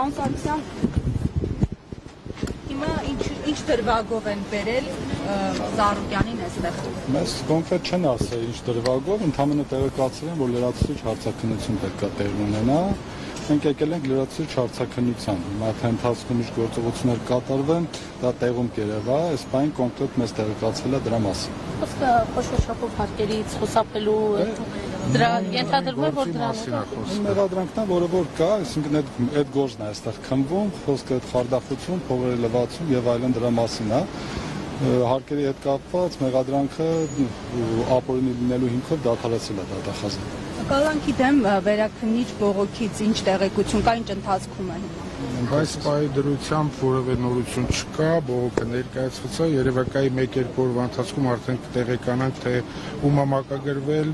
Պարոն Սարգսյան, հիմա ինչ դրվագով են բերել Ծառուկյանին այստեղ։ Մեզ կոնկրետ չեն ասել ինչ դրվագով, ընդհանրապես տեղեկացրել են, որ լրացուցիչ հարցաքննություն պետք է տեղի ունենա։ Մենք եկել ենք լրացուցիչ հարցաքննության։ Հիմա թե ընթացքում ինչ գործողություններ կատարվեն, դա տեղում կերևա, այս բանը կոնկրետ մեզ տեղեկացվել է դրա մասին։ Խոսքը խոշոր շապով հարկերից խուսափելու դրա ենթադրվում է, որ դրա մեղադրանքն է, որը որ կա, այսինքն այդ գործն է այստեղ քննվում, խոսքը այդ խարդախություն, փողերի լվացում եւ այլն դրա մասին է։ Հարկերի հետ կապված մեղադրանքը ապօրինի լինելու հիմքով դադարեցել է դատախազը։ Կալանքի դեմ վերաքննիչ բողոքից ինչ տեղեկություն կա, ինչ ընթացքում է։ Բայց պայի դրությամբ որևէ նորություն չկա, բողոքը ներկայացված է, երևակայի 1-2 օրվա ընթացքում արդեն կտեղեկանանք, թե ում է մակագրվել,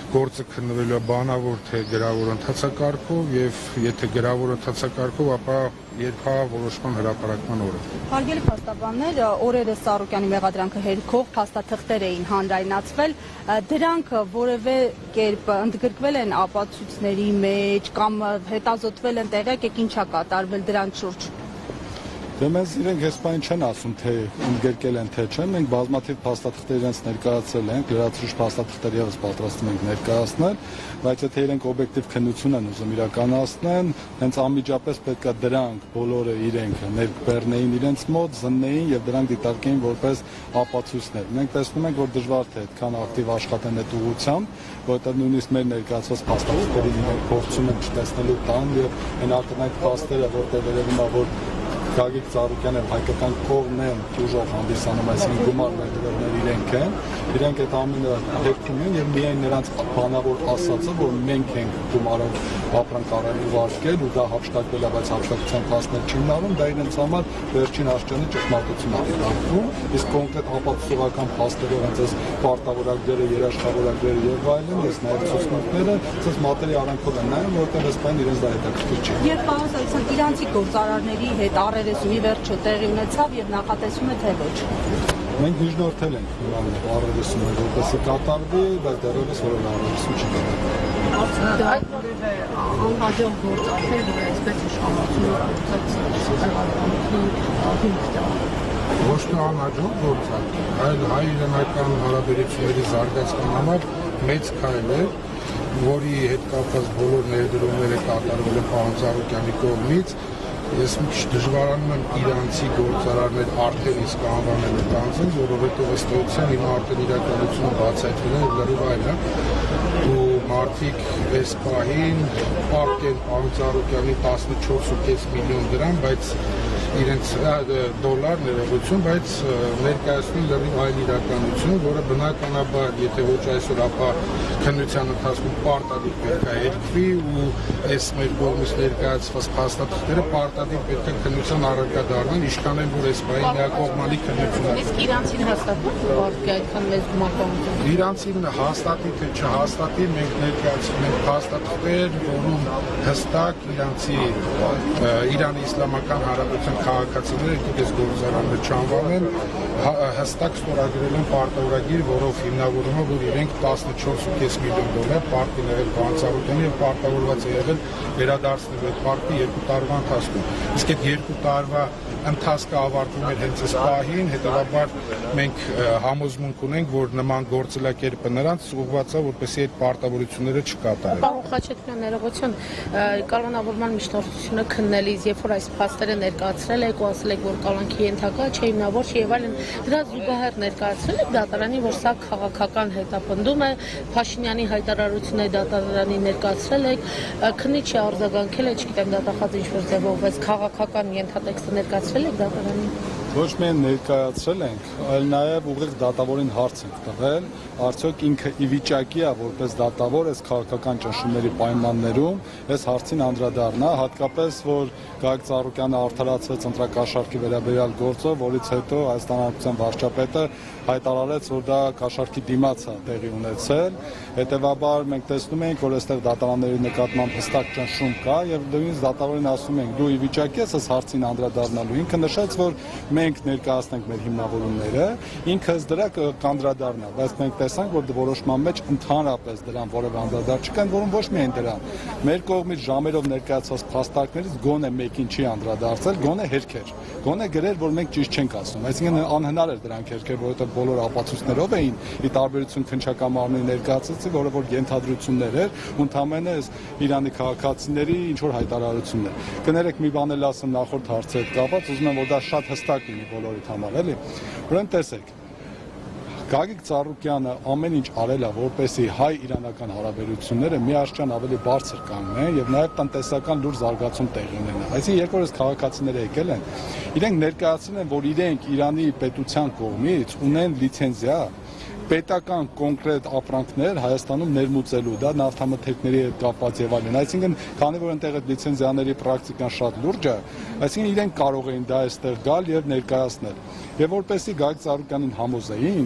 գործը քննվելու է բանավոր թե գրավոր ընթացակարգով եւ եթե գրավոր ընթացակարգով, ապա երբ որոշման հրապարակման օրը։ Հարգելի փաստաբաններ, օրերս Ծառուկյանի մեղադրանքը հերքող փաստաթղթեր էին հանրայնացվել, դրանք որևէ կերպ ընդգրկվել են ապացույցների մեջ կամ հետազոտվել են, տեղյակ եք ինչա կատարվել դրանց շուրջ։ Դե մեզ իրենք այս բանը չեն ասում, թե ընդգրկել են թե չեն, մենք բազմաթիվ փաստաթղթեր իրենց ներկայացրել ենք, լրացուցիչ փաստաթղթեր եւս պատրաստում ենք ներկայացնել, բայց եթե իրենք օբյեկտիվ քննություն են ուզում իրականացնեն, հենց անմիջապես պետք է դրանք բոլորը իրենք ներբեռնեին իրենց մոտ, զննեին եւ դրանք դիտարկեին որպես ապացույցներ։ Մենք տեսնում ենք, որ դժվար թե այդքան ակտիվ աշխատեն այդ ուղղությամբ, որովհետեւ նույնիսկ մեր ներկայացված փաստաթղթերին իրենք փորձում են չտեսնելու տան եւ այն ալտերնատիվ փաստերը, որտեղ վերևում է, որ Գագիկ Ծառուկյանը հայկական կողմն են ուժով հանդիսանում, այսինքն գումար ներդրողներ իրենք են, իրենք այդ ամենը դեպքում են եւ միայն նրանց բանավոր ասածը, որ մենք ենք գումարով ապրանքարան ուղարկել ու դա հապշտակվել է, բայց հապշտակության փաստներ չի նարում, դա իրենց համար վերջին աշխարհի ճշմարտություն է դիտարկվում, իսկ կոնկրետ ապացուցողական փաստերով հենց այս պարտավորագրերը, երաշխավորագրերը եւ այլն, ես նաեւ ցուցմունքները, ցած մատերի արանքով են նայում, որտեղ այս բանը իրենց դա հետաքրքիր չի։ Երբ պարոն Սարգսյան իրանցի գործարարների հետ առերեսումի վերջը տեղի ունեցավ եւ նախատեսում է թե ոչ։ Մենք միջնորդել ենք նրան առերեսումը, որպեսզի կատարվի, բայց դեռևս որևէ առերեսում չի կատարվել։ այդ որևէ անհաջող գործարքներ, որ այսպես Ոչ թե անհաջող գործարք, այլ հայ-իրանական հարաբերությունների զարգացման համար մեծ քայլ է, որի հետ կապված բոլոր ներդրումները կատարվել են պարոն Ծառուկյանի կողմից։ Ես մի քիչ դժվարանում եմ իրանցի գործարարներ արդեն իսկ անվանելու տանձին, որովհետև ըստ էության հիմա արդեն իրականությունը բացահայտվել է լրիվ այլ է։ Ու մարդիկ այս պահին պարտեն պարոն Ծառուկյանի 14.5 միլիոն դրամ, բայց իրենց դոլար ներողություն, բայց ներկայացնում լրիվ այլ իրականություն, որը բնականաբար, եթե ոչ այսօր, ապա քննության ընթացքում պարտադիր պետք է երկվի ու այս մեր կողմից ներկայացված փաստաթղթերը պարտադիր պետք է քննության առարկա դառնան, ինչքան են որ այս բանի միակողմանի քննություն է։ Իսկ իրանցին հաստատում որ այդքան մեծ գումարություն։ Իրանցին հաստատի թե չհաստատի, մենք ներկայացնում ենք փաստաթղթեր, որում հստակ իրանցի Իրանի Իսլամական Հանրապետության քաղաքացիները, եկեք գործարաններ չանվանեն, հստակ ստորագրել են պարտավորագիր, որով հիմնավորում է, որ իրենք 14.5 միլիոն դոլար պարտք են եղել պարոն Ծառուկյանին եւ պարտավորված է եղել վերադարձնել այդ պարտքը 2 տարվա ընթացքում։ Իսկ այդ 2 տարվա ընթացքը ավարտվում էր հենց այս պահին, հետևաբար մենք համոզմունք ունենք, որ նման գործելակերպը նրանց ուղղված է, որպեսզի այդ պարտավորությունները չկատարեն։ Պարոն Խաչատրյան, ներողություն, կալանավորման միջնորդությունը քննելիս, երբ որ այս փաստերը ներկայացրել եք ու ասել եք, որ կալանքի ենթակա չէ, հիմնավոր չի եւ այլն, դրա զուգահեռ ներկայացրել եք դատարանի, որ սա քաղաքական հետապնդում է, Փաշինյանի հայտարարությունը դատարանի ներկայացրել եք, քննիչը արձագանքել է, չգիտեմ, դատախազը ինչ-որ ձևով, բայց քաղաքական ենթատեքստը ներկայացրել եք դատարանին։ Ոչ միայն ներկայացրել ենք, այլ նաև ուղիղ դատավորին հարց ենք տվել, արդյոք ինքը ի վիճակի է որպես դատավոր այս քաղաքական ճնշումների պայմաններում այս հարցին անդրադառնա, հատկապես որ Գագիկ Ծառուկյանը արդարացվեց ընտրակաշառքի վերաբերյալ գործով, որից հետո Հայաստան Հանրապետության վարչապետը հայտարարեց, որ դա կաշառքի դիմաց է տեղի ունեցել, հետևաբար մենք տեսնում ենք, որ այստեղ դատարանների նկատմամբ հստակ ճնշում կա եւ նույնիսկ դատավորին ասում ենք, դու ի վիճակի ես այս հարցին անդրադառնալու, ինքը նշեց, որ մենք ներկայացնենք մեր հիմնավորումները, ինքս դրա կանդրադառնա, բայց մենք տեսանք, որ որոշման մեջ ընդհանրապես դրան որևէ անդրադարձ չկան, որոնք ոչ միայն դրան, մեր կողմից ժամերով ներկայացված փաստարկներից գոնե մեկին չի անդրադարձել, գոնե հերքեր, գոնե գրեր, որ մենք ճիշտ չենք ասում, այսինքն անհնար էր դրանք հերքեր, որովհետև բոլոր ապացույցներով էին, ի տարբերություն քննչական մարմնի ներկայացուցի, որը որ ենթադրություններ էր, ու ընդամենը Իրանի քաղաքացիների ինչ որ հայտարարություններ։ Կներեք մի բան էլ ասեմ նախորդ հարցի հետ կապված, ուզում եմ որ դա շատ հստակ լինի բոլորիդ համար, էլի։ Ուրեմն տեսեք, Գագիկ Ծառուկյանը ամեն ինչ արել է, որպեսզի հայ-իրանական հարաբերությունները միաշճան ավելի բարձր կանգնեն եւ նաեւ տնտեսական լուրջ զարգացում տեղի ունենա։ Այսինքն երբ որ այս քաղաքացիները եկել են, իրենք ներկայացրել են, որ իրենք Իրանի պետության կողմից ունեն լիցենզիա պետական կոնկրետ ապրանքներ Հայաստանում ներմուծելու, դա նավթամթերքների հետ կապված եւ այլն։ Այսինքն, քանի որ այնտեղ այդ լիցենզիաների պրակտիկան շատ լուրջ է, այսինքն իրենք կարող էին դա այստեղ գալ եւ ներկայացնել։ Եվ որպեսզի Գագիկ Ծառուկյանին համոզեին,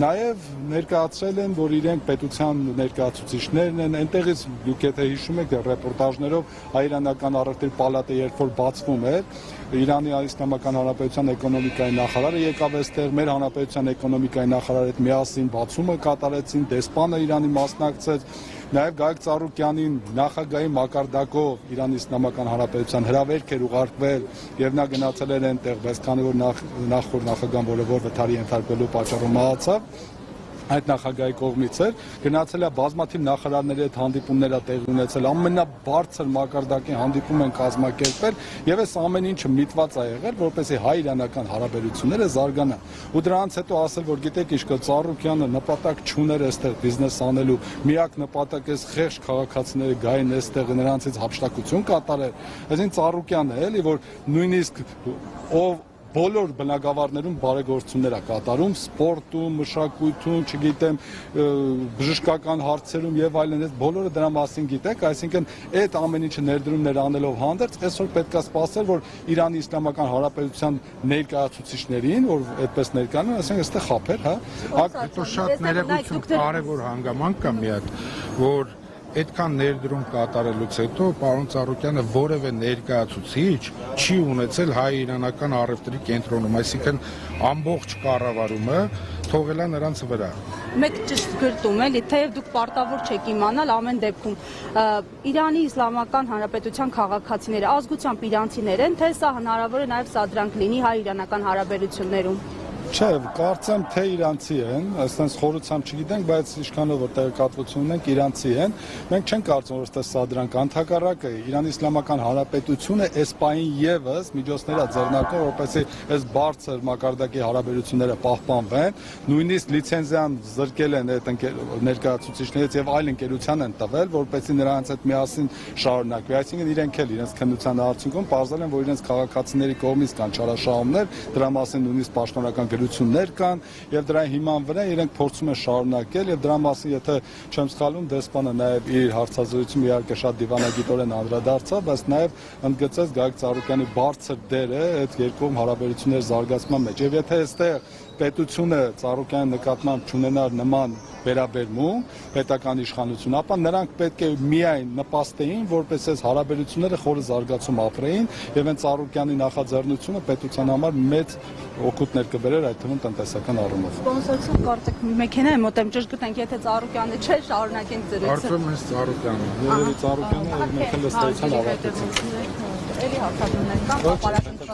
նաև ներկայացրել են, որ իրենք պետության ներկայացուցիչներն են, այնտեղից դուք եթե հիշում եք ռեպորտաժներով հայ-իրանական առևտրի պալատը երբ որ բացվում էր, Իրանի Իսլամական Հանրապետության էկոնոմիկայի նախարարը եկավ այստեղ, մեր հանրապետության էկոնոմիկայի նախարարը հետ միասին բացումը կատարեցին, դեսպանը Իրանի մասնակցեց, նաև Գագիկ Ծառուկյանին նախագահի մակարդակով Իրանի Իսլամական Հանրապետության հրավերք էր ուղարկվել եւ նա գնացել էր այնտեղ, բայց քանի որ նախորդ նախագահան որը որ վթարի ենթարկվելու պատճառով մահացավ, այդ նախագահի կողմից էր գնացել է բազմաթիվ նախարարների հետ հանդիպումներ տեղի ունեցել, ամենաբարձր մակարդակի հանդիպում են կազմակերպել եւ այս ամեն ինչը միտված է եղել, որպեսզի հայ-իրանական հարաբերությունները զարգանան։ Ու դրանից հետո ասել, որ գիտեք ինչ կա, Ծառուկյանը նպատակ չուներ այստեղ բիզնես անելու, միակ նպատակը խեղճ քաղաքացիները գային այստեղ նրանցից հափշտակություն կատարել։ Այսինքն Ծառուկյանը էլի, որ նույնիսկ ով բոլոր բնակավարներում բարեգործություններ է կատարում, սպորտում, մշակույթում, չգիտեմ, բժշկական հարցերում եւ այլն, այս բոլորը դրա մասին գիտեք, այսինքն այդ ամեն ինչը ներդրումներ անելով հանդերձ, այսօր պետք է սպասել, որ Իրանի Իսլամական Հանրապետության ներկայացուցիչներին, որ այդպես ներկայանում, ասենք, այստեղ խափեր, հա։ Հետո շատ ներողություն, կարևոր հանգամանք կա մի հատ, որ այդքան ներդրում կատարելուց հետո պարոն Ծառուկյանը որևէ ներկայացուցիչ չի ունեցել հայ-իրանական առևտրի կենտրոնում, այսինքն ամբողջ կառավարումը թողել է նրանց վրա։ Մեկ ճիշտ գրտում էլի, թեև դուք պարտավոր չեք իմանալ ամեն դեպքում Իրանի Իսլամական Հանրապետության քաղաքացիները ազգությամբ իրանցիներ են, թե սա հնարավոր է նաև սադրանք լինի հայ-իրանական հարաբերություններում։ Չէ, կարծեմ թե իրանցի են, այսպես խորությամբ չգիտենք, բայց ինչքանով որ տեղեկատվություն ունենք, իրանցի են։ Մենք չենք կարծում, որ այստեղ սադրանք ընդհակառակը Իրանի Իսլամական Հանրապետությունը էսպային եւս միջոցներ է ձեռնարկում, որպեսզի այս բարձր մակարդակի հարաբերությունները պահպանվեն, նույնիսկ լիցենզիան զրկել են այդ ներկայացուցիչներից եւ այլ ընկերության են տվել, որպեսզի նրանց հետ միասին շարունակվի։ Այսինքն իրենք էլ իրենց քննության արդյունքում պարզել են, որ իրենց քաղաքացիների կողմից կան չարաշահումներ, դրա մասին նույնիսկ պաշտոնական գրություններ կան եւ դրա հիման վրա իրենք փորձում են շարունակել եւ դրա մասին եթե չեմ սխալվում դեսպանը նաեւ իր հարցազրույցում իհարկե շատ դիվանագիտորեն անդրադարձավ, բայց նաեւ ընդգծեց Գագիկ Ծառուկյանի բարձր դերը այդ երկկողմ հարաբերությունների զարգացման մեջ եւ եթե այստեղ պետությունը Ծառուկյանի նկատմամբ չունենար նման վերաբերմունք պետական իշխանություն, ապա նրանք պետք է միայն նպաստեին, որպես այս հարաբերությունները խորը զարգացում ապրեին եւ այն Ծառուկյանի նախաձեռնությունը պետության համար մեծ օգուտներ կբերեր, այդ թվում տնտեսական առումով։ Սպոնսորություն կարծեք մեքենա է մոտեմ ճշգրտ ենք, եթե Ծառուկյանը չէ, շարունակենք զրույցը։ Արդյոք հենց Ծառուկյանը։ Երևի Ծառուկյանը մենք էլ ըստեյության ավարտեցինք։ Էլի հաղթություններ կան, պարապմունք